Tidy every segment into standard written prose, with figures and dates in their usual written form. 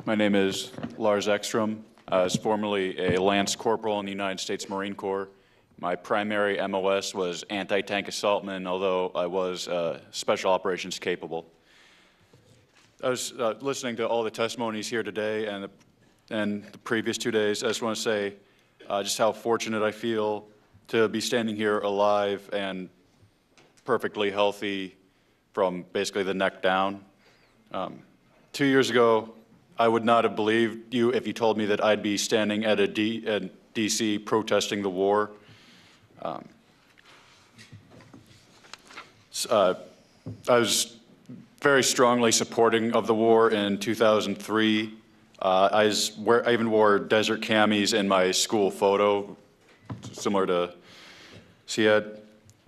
My name is Lars Ekstrom. I was formerly a Lance Corporal in the United States Marine Corps. My primary MOS was anti-tank assaultman, although I was special operations capable. I was listening to all the testimonies here today and the previous 2 days. I just want to say just how fortunate I feel to be standing here alive and perfectly healthy from basically the neck down. 2 years ago, I would not have believed you if you told me that I'd be standing at DC protesting the war. I was very strongly supporting of the war in 2003. I even wore desert camis in my school photo, similar to Siad.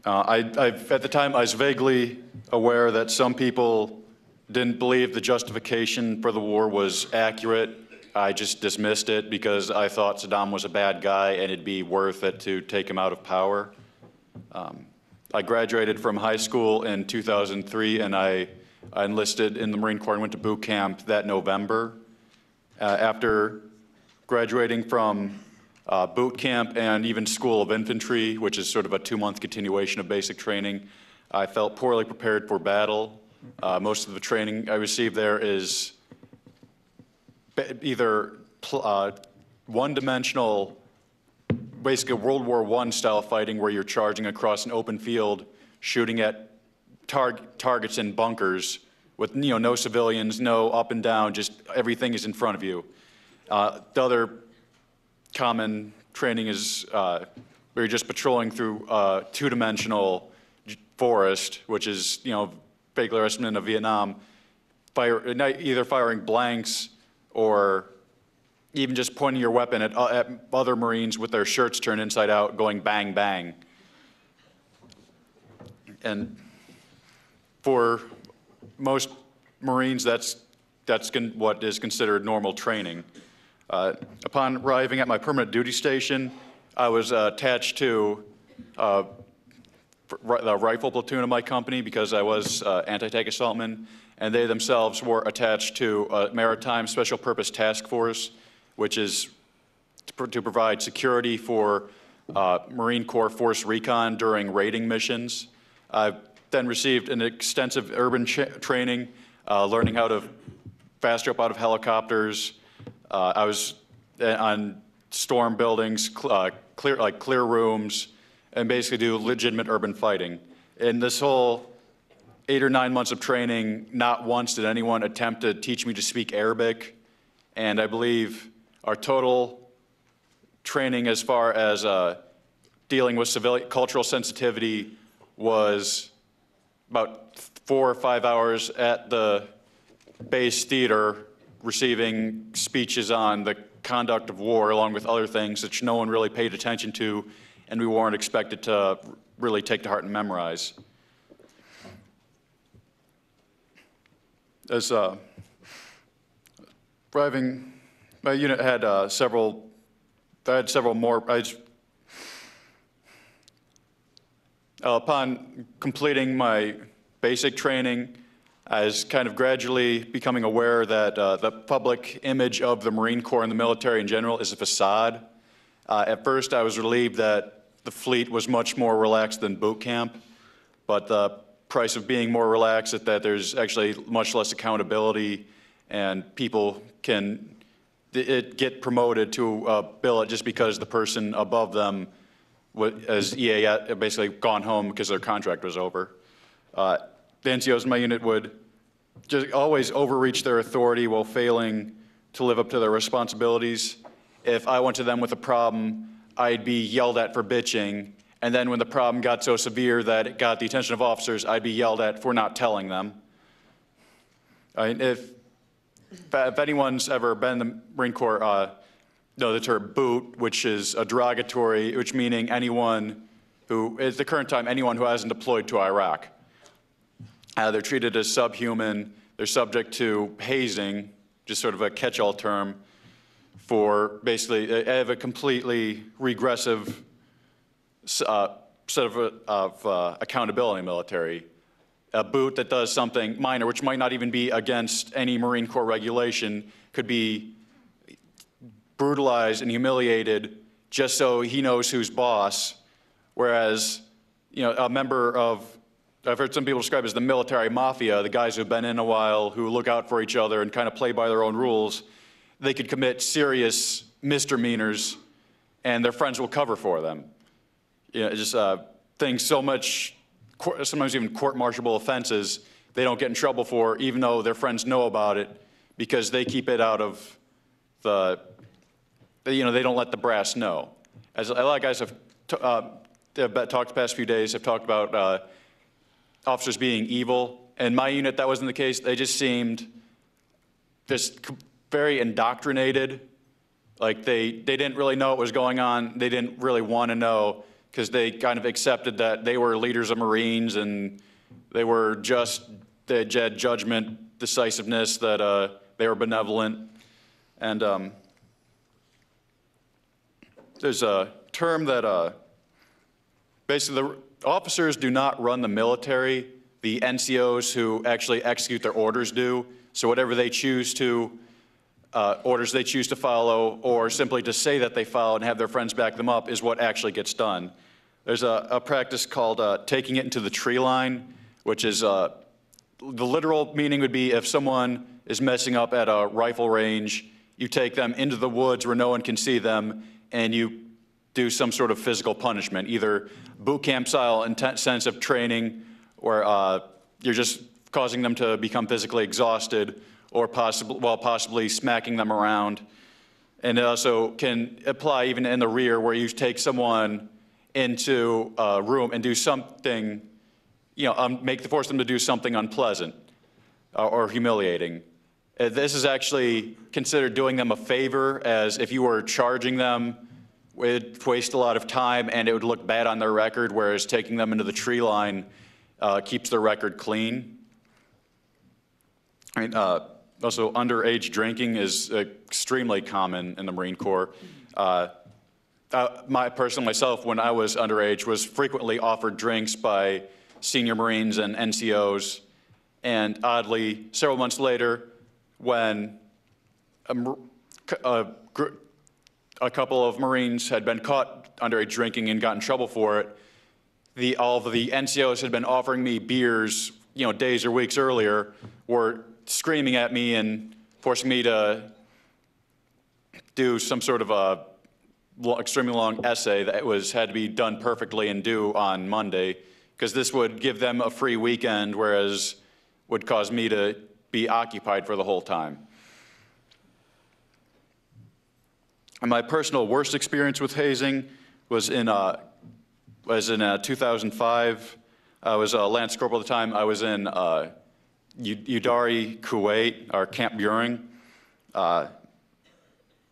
At the time, I was vaguely aware that some people didn't believe the justification for the war was accurate. I just dismissed it because I thought Saddam was a bad guy and it'd be worth it to take him out of power. I graduated from high school in 2003 and I enlisted in the Marine Corps and went to boot camp that November. After graduating from boot camp and even School of Infantry, which is sort of a 2-month continuation of basic training, I felt poorly prepared for battle. Most of the training I received there is either one-dimensional, basically World War I style fighting where you're charging across an open field, shooting at targets in bunkers with no civilians, no up and down, just everything is in front of you. The other common training is where you're just patrolling through two-dimensional forest, which is vaguely reminiscent of Vietnam, either firing blanks or even just pointing your weapon at other Marines with their shirts turned inside out, going bang, bang. And for most Marines, that's what is considered normal training. Upon arriving at my permanent duty station, I was attached to the rifle platoon of my company because I was anti-tank assaultman, and they themselves were attached to a maritime special purpose task force, which is to provide security for Marine Corps Force Recon during raiding missions. I then received an extensive urban training, learning how to fast jump out of helicopters. I was on storm buildings, clear rooms, and basically do legitimate urban fighting. In this whole 8 or 9 months of training, not once did anyone attempt to teach me to speak Arabic. And I believe our total training as far as dealing with civilian cultural sensitivity was about 4 or 5 hours at the base theater, receiving speeches on the conduct of war, along with other things that no one really paid attention to, and we weren't expected to really take to heart and memorize. As arriving, my unit had several more. Upon completing my basic training, I was kind of gradually becoming aware that the public image of the Marine Corps and the military in general is a facade. At first, I was relieved that the fleet was much more relaxed than boot camp, but the price of being more relaxed is that there's actually much less accountability, and people can get promoted to a billet just because the person above them as EA basically gone home because their contract was over. The NCOs in my unit would just always overreach their authority while failing to live up to their responsibilities. If I went to them with a problem, I'd be yelled at for bitching, and then when the problem got so severe that it got the attention of officers, I'd be yelled at for not telling them. If anyone's ever been in the Marine Corps, know the term boot, which is a derogatory, which meaning anyone who, at the current time, anyone who hasn't deployed to Iraq. They're treated as subhuman. They're subject to hazing, just sort of a catch-all term, for basically have a completely regressive set of accountability in the military. a boot that does something minor, which might not even be against any Marine Corps regulation, could be brutalized and humiliated just so he knows who's boss. Whereas, a member of, I've heard some people describe as the military mafia, the guys who've been in a while, who look out for each other and kind of play by their own rules, they could commit serious misdemeanors and their friends will cover for them. Just things so much, sometimes even court-martialable offenses, they don't get in trouble for, even though their friends know about it, because they keep it out of they don't let the brass know. As a lot of guys have talked the past few days, have talked about officers being evil. In my unit, that wasn't the case. They just seemed just very indoctrinated. Like they didn't really know what was going on. They didn't really want to know because they kind of accepted that they were leaders of Marines and they had judgment, decisiveness, that they were benevolent. And there's a term that basically the officers do not run the military. The NCOs who actually execute their orders do. So whatever they choose to, orders they choose to follow, or simply to say that they follow and have their friends back them up, is what actually gets done. There's a practice called taking it into the tree line, which is the literal meaning would be if someone is messing up at a rifle range, you take them into the woods where no one can see them, and you do some sort of physical punishment, either boot camp style intensive training, where you're just causing them to become physically exhausted, or possibly smacking them around. And it also can apply even in the rear, where you take someone into a room and do something, force them to do something unpleasant or humiliating. This is actually considered doing them a favor, as if you were charging them, it would waste a lot of time and it would look bad on their record, whereas taking them into the tree line keeps their record clean. Also, underage drinking is extremely common in the Marine Corps. Myself, when I was underage, was frequently offered drinks by senior Marines and NCOs. And oddly, several months later, when a couple of Marines had been caught underage drinking and got in trouble for it, all of the NCOs had been offering me beers, days or weeks earlier, were screaming at me and forcing me to do some sort of a extremely long essay that had to be done perfectly and due on Monday, because this would give them a free weekend, whereas would cause me to be occupied for the whole time. And my personal worst experience with hazing was in 2005. I was a Lance Corporal at the time. I was in Udari, Kuwait, our Camp Buring.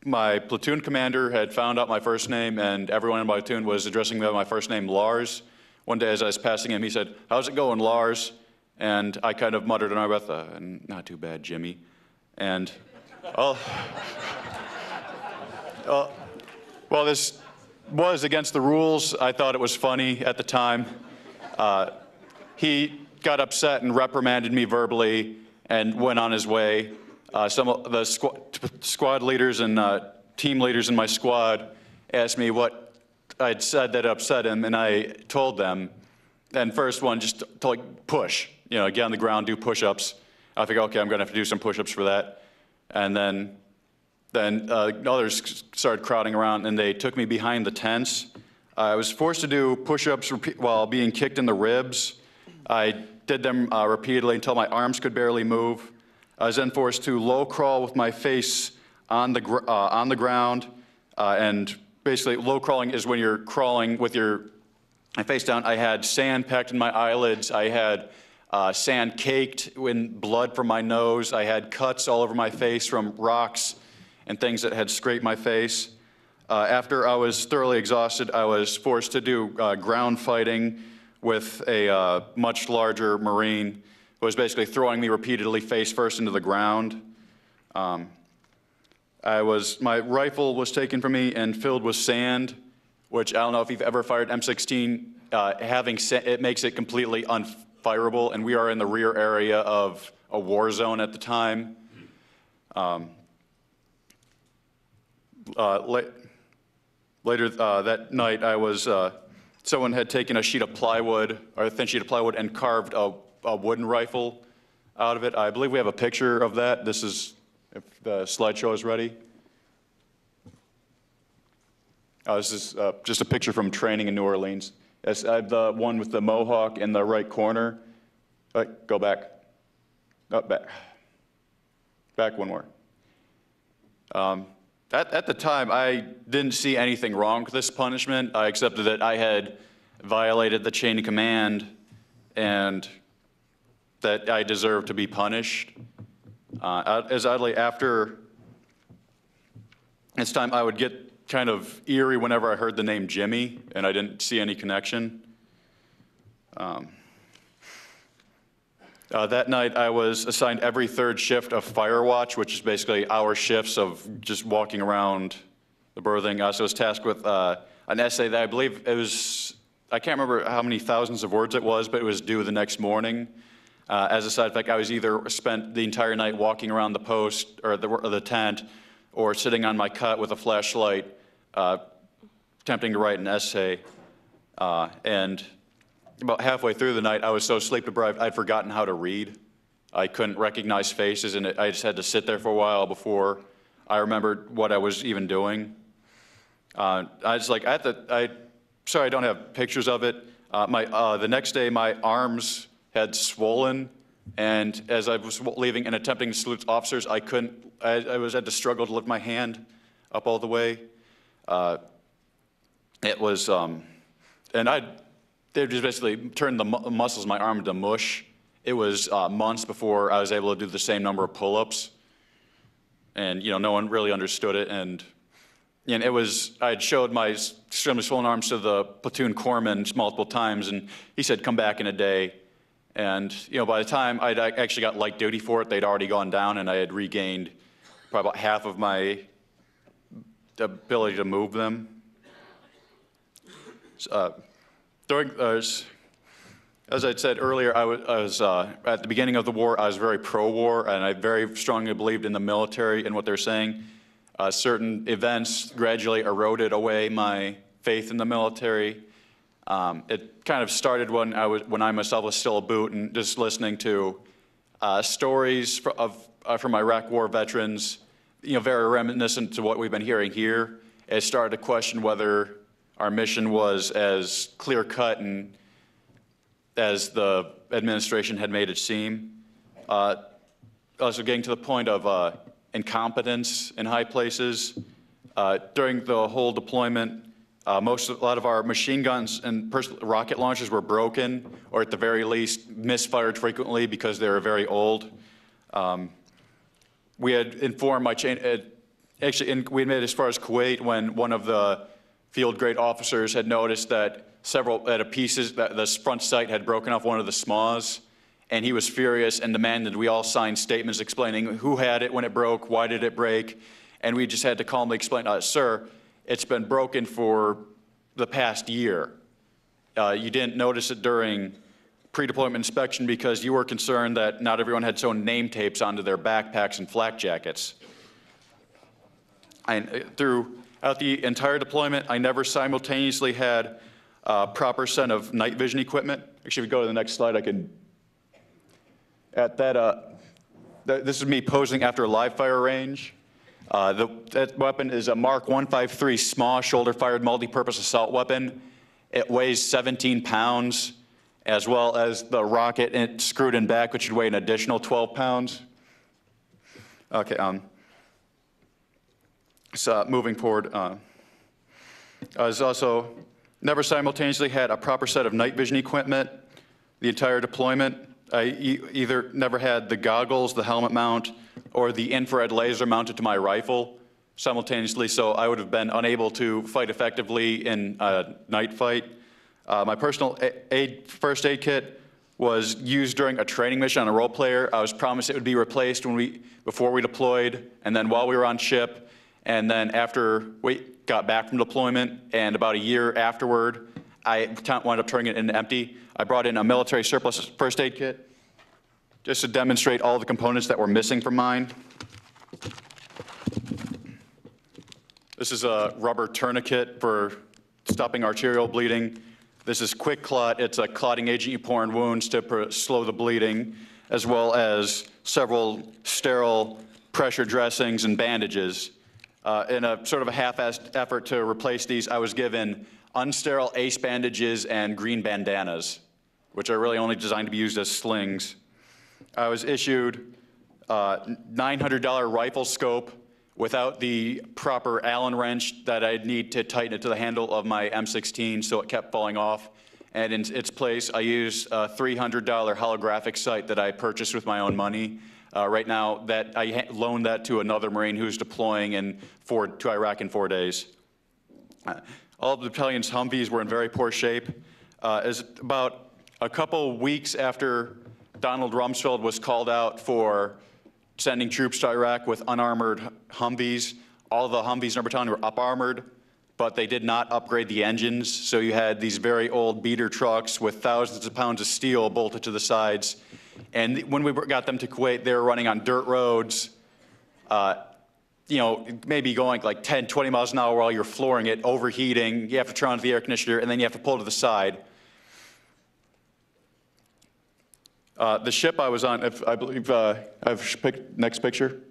My platoon commander had found out my first name, and everyone in my platoon was addressing me by my first name, Lars. One day as I was passing him, he said, "How's it going, Lars?" And I kind of muttered under my breath, "Not too bad, Jimmy." And while this was against the rules, I thought it was funny at the time. He got upset and reprimanded me verbally and went on his way. Some of the squad leaders and team leaders in my squad asked me what I'd said that upset him, and I told them. And first one, just to push, get on the ground, do push-ups. I figured, okay, I'm going to have to do some push-ups for that. And then others started crowding around, and they took me behind the tents. I was forced to do push-ups while being kicked in the ribs. I did them repeatedly until my arms could barely move. I was then forced to low crawl with my face on the ground, and basically low crawling is when you're crawling with your face down. I had sand packed in my eyelids. I had sand caked in blood from my nose. I had cuts all over my face from rocks and things that had scraped my face. After I was thoroughly exhausted, I was forced to do ground fighting with a much larger Marine who was basically throwing me repeatedly face first into the ground. My rifle was taken from me and filled with sand, which I don't know if you've ever fired M16. Having it makes it completely fireable, and we are in the rear area of a war zone at the time. Later that night, someone had taken a sheet of plywood, or a thin sheet of plywood, and carved a wooden rifle out of it. I believe we have a picture of that. This is, if the slideshow is ready. This is just a picture from training in New Orleans. That's the one with the mohawk in the right corner. Go back. Oh, back. Back one more. At the time, I didn't see anything wrong with this punishment. I accepted that I had violated the chain of command and that I deserved to be punished. As oddly, after this time, I would get kind of eerie whenever I heard the name Jimmy, and I didn't see any connection. That night, I was assigned every third shift of fire watch, which is basically our shifts of just walking around the building. So I was tasked with an essay that I believe it was, I can't remember how many thousands of words it was, but it was due the next morning. As a side effect, I was either spent the entire night walking around the post or the tent, or sitting on my cot with a flashlight, attempting to write an essay. And about halfway through the night, I was so sleep deprived, I'd forgotten how to read. I couldn't recognize faces, and I just had to sit there for a while before I remembered what I was even doing. I was like, sorry, I don't have pictures of it. The next day, my arms had swollen, and as I was leaving and attempting to salute officers, I had to struggle to lift my hand up all the way. They just basically turned the muscles of my arm into mush. It was months before I was able to do the same number of pull-ups. And, no one really understood it. And I had showed my extremely swollen arms to the platoon corpsman multiple times, and he said, come back in a day. And, by the time I actually got light duty for it, they'd already gone down, and I had regained probably about half of my ability to move them. As I said earlier, I was at the beginning of the war, I was very pro-war, and I very strongly believed in the military and what they're saying. Certain events gradually eroded away my faith in the military. It kind of started when I myself was still a boot, and just listening to stories from Iraq war veterans, very reminiscent to what we've been hearing here. It started to question whether our mission was as clear-cut and as the administration had made it seem. Also getting to the point of incompetence in high places. During the whole deployment, a lot of our machine guns and rocket launchers were broken, or at the very least misfired frequently because they were very old. We had informed my chain, we had made it as far as Kuwait when one of the field grade officers had noticed that the front sight had broken off one of the SMAs, and he was furious and demanded we all sign statements explaining who had it when it broke, why did it break, and we just had to calmly explain, sir, it's been broken for the past year. You didn't notice it during pre-deployment inspection because you were concerned that not everyone had sewn name tapes onto their backpacks and flak jackets. And throughout the entire deployment, I never simultaneously had a proper set of night vision equipment. Actually, if we go to the next slide, this is me posing after a live fire range. That weapon is a Mark 153 SMA shoulder-fired multi-purpose assault weapon. It weighs 17 pounds, as well as the rocket screwed in back, which would weigh an additional 12 pounds. Okay, so moving forward, I was also never simultaneously had a proper set of night vision equipment the entire deployment. I either never had the goggles, the helmet mount, or the infrared laser mounted to my rifle simultaneously, so I would have been unable to fight effectively in a night fight. My personal first aid kit was used during a training mission on a role player. I was promised it would be replaced before we deployed, and then while we were on ship, and then after we got back from deployment, and about a year afterward, I wound up turning it into empty. I brought in a military surplus first aid kit just to demonstrate all the components that were missing from mine. This is a rubber tourniquet for stopping arterial bleeding. This is Quick Clot. It's a clotting agent you pour in wounds to slow the bleeding, as well as several sterile pressure dressings and bandages. In a sort of a half-assed effort to replace these, I was given unsterile ace bandages and green bandanas, which are really only designed to be used as slings. I was issued a $900 rifle scope without the proper Allen wrench that I'd need to tighten it to the handle of my M16, so it kept falling off. And in its place, I used a $300 holographic sight that I purchased with my own money. Right now, that I loaned that to another Marine who's deploying to Iraq in 4 days. All of the battalion's Humvees were in very poor shape. As about a couple weeks after Donald Rumsfeld was called out for sending troops to Iraq with unarmored Humvees, all of the Humvees in our battalion were up-armored, but they did not upgrade the engines. So you had these very old beater trucks with thousands of pounds of steel bolted to the sides. And when we got them to Kuwait, they were running on dirt roads, maybe going like 10, 20 miles an hour while you're flooring it, overheating. You have to turn on the air conditioner, and then you have to pull to the side. The ship I was on, I believe I've picked next picture.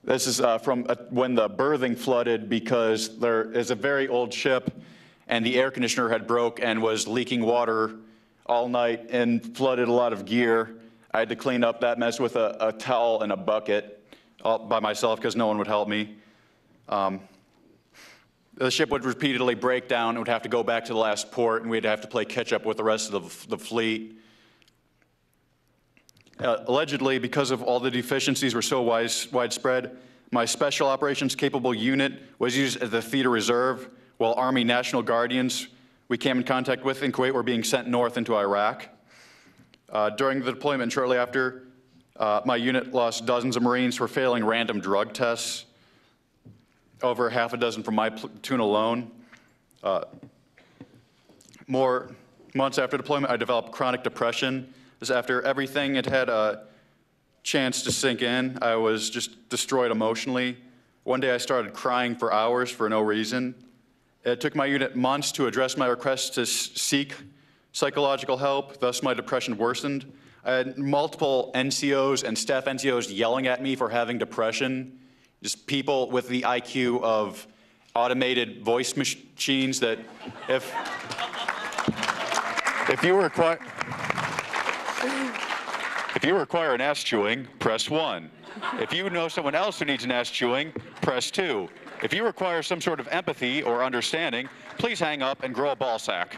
This is from when the berthing flooded, because there is a very old ship and the air conditioner had broke and was leaking water all night and flooded a lot of gear. I had to clean up that mess with a towel and a bucket all by myself because no one would help me. The ship would repeatedly break down and would have to go back to the last port, and we'd have to play catch up with the rest of the fleet. Allegedly, because of all the deficiencies were so widespread, my special operations capable unit was used as the theater reserve, while Army National Guardians we came in contact with in Kuwait were being sent north into Iraq. During the deployment shortly after, my unit lost dozens of Marines for failing random drug tests, over half a dozen from my platoon alone. More months after deployment, I developed chronic depression. This after everything had had a chance to sink in, I was just destroyed emotionally. One day I started crying for hours for no reason. It took my unit months to address my request to seek psychological help, thus my depression worsened. I had multiple NCOs and staff NCOs yelling at me for having depression, just people with the IQ of automated voice machines that if you require an ass chewing, press 1. If you know someone else who needs an ass chewing, press 2. If you require some sort of empathy or understanding, please hang up and grow a ball sack.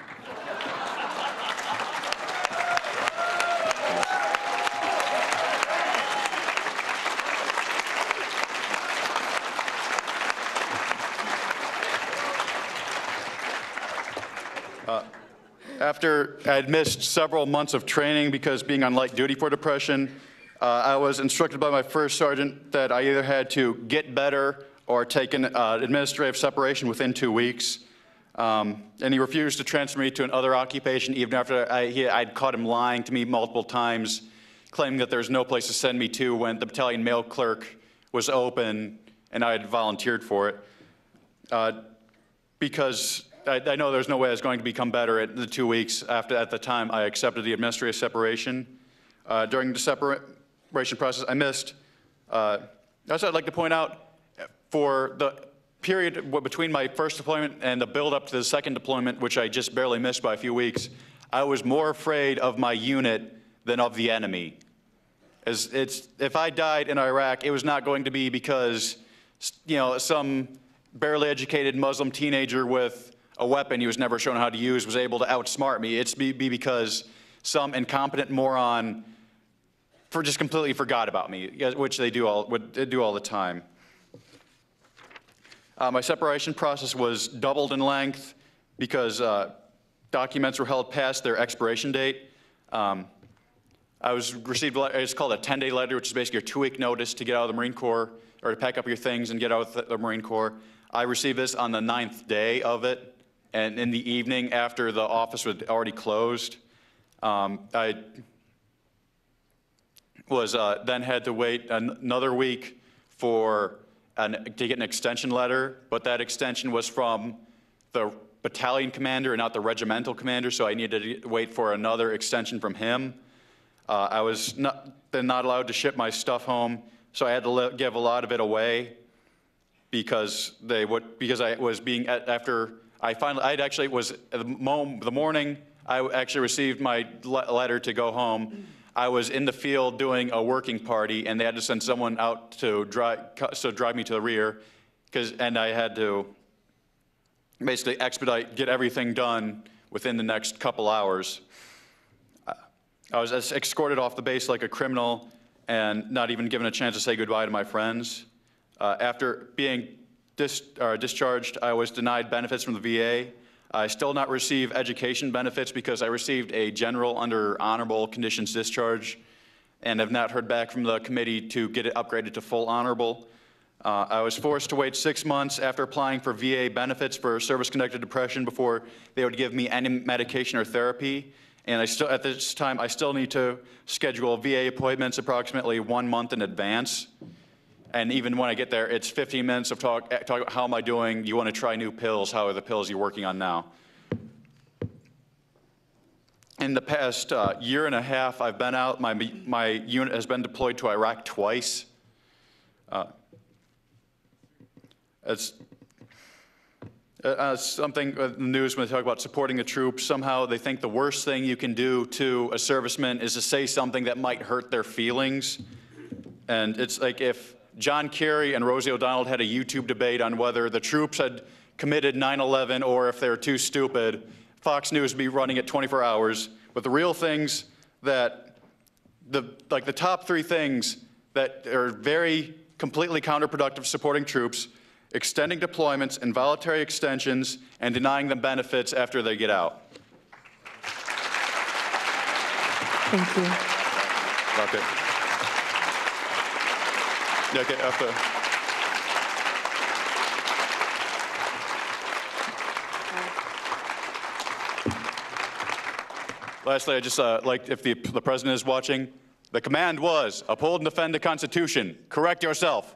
After I had missed several months of training because being on light duty for depression, I was instructed by my first sergeant that I either had to get better or take an administrative separation within 2 weeks. And he refused to transfer me to another occupation even after I'd caught him lying to me multiple times, claiming that there was no place to send me to when the battalion mail clerk was open and I had volunteered for it. Because I know there's no way I was going to become better at the 2 weeks after, at the time I accepted the administrative separation. During the separation process, I missed. Also, I'd like to point out, for the period between my first deployment and the build up to the second deployment, which I just barely missed by a few weeks, I was more afraid of my unit than of the enemy. If I died in Iraq, it was not going to be because, some barely educated Muslim teenager with a weapon he was never shown how to use was able to outsmart me. It's be because some incompetent moron just completely forgot about me, which they do all the time. My separation process was doubled in length because documents were held past their expiration date. I received it's called a 10-day letter, which is basically a 2-week notice to get out of the Marine Corps or to pack up your things and get out of the Marine Corps. I received this on the 9th day of it, and in the evening after the office was already closed, I was then had to wait another week to get an extension letter, but that extension was from the battalion commander and not the regimental commander, so I needed to wait for another extension from him. I was then not allowed to ship my stuff home, so I had to give a lot of it away because I was being after I finally the morning I actually received my letter to go home. I was in the field doing a working party, and they had to send someone out to drive me to the rear, and I had to basically get everything done within the next couple hours. I was escorted off the base like a criminal and not even given a chance to say goodbye to my friends. After being discharged, I was denied benefits from the VA. I still not receive education benefits because I received a general under honorable conditions discharge and have not heard back from the committee to get it upgraded to full honorable. I was forced to wait 6 months after applying for VA benefits for service-connected depression before they would give me any medication or therapy. And at this time, I still need to schedule VA appointments approximately 1 month in advance. And even when I get there, it's 15 minutes of talk about how am I doing? You want to try new pills? How are the pills you're working on now? In the past year and a half, I've been out. My unit has been deployed to Iraq twice. It's something in the news when they talk about supporting the troops. Somehow they think the worst thing you can do to a serviceman is to say something that might hurt their feelings. And it's like if John Kerry and Rosie O'Donnell had a YouTube debate on whether the troops had committed 9/11 or if they were too stupid, Fox News would be running it 24 hours. But the real things that, the top 3 things that are very completely counterproductive supporting troops: extending deployments, involuntary extensions, and denying them benefits after they get out. Thank you. Okay. Okay, after. Lastly, I just like if the president is watching, the command was uphold and defend the Constitution. Correct yourself.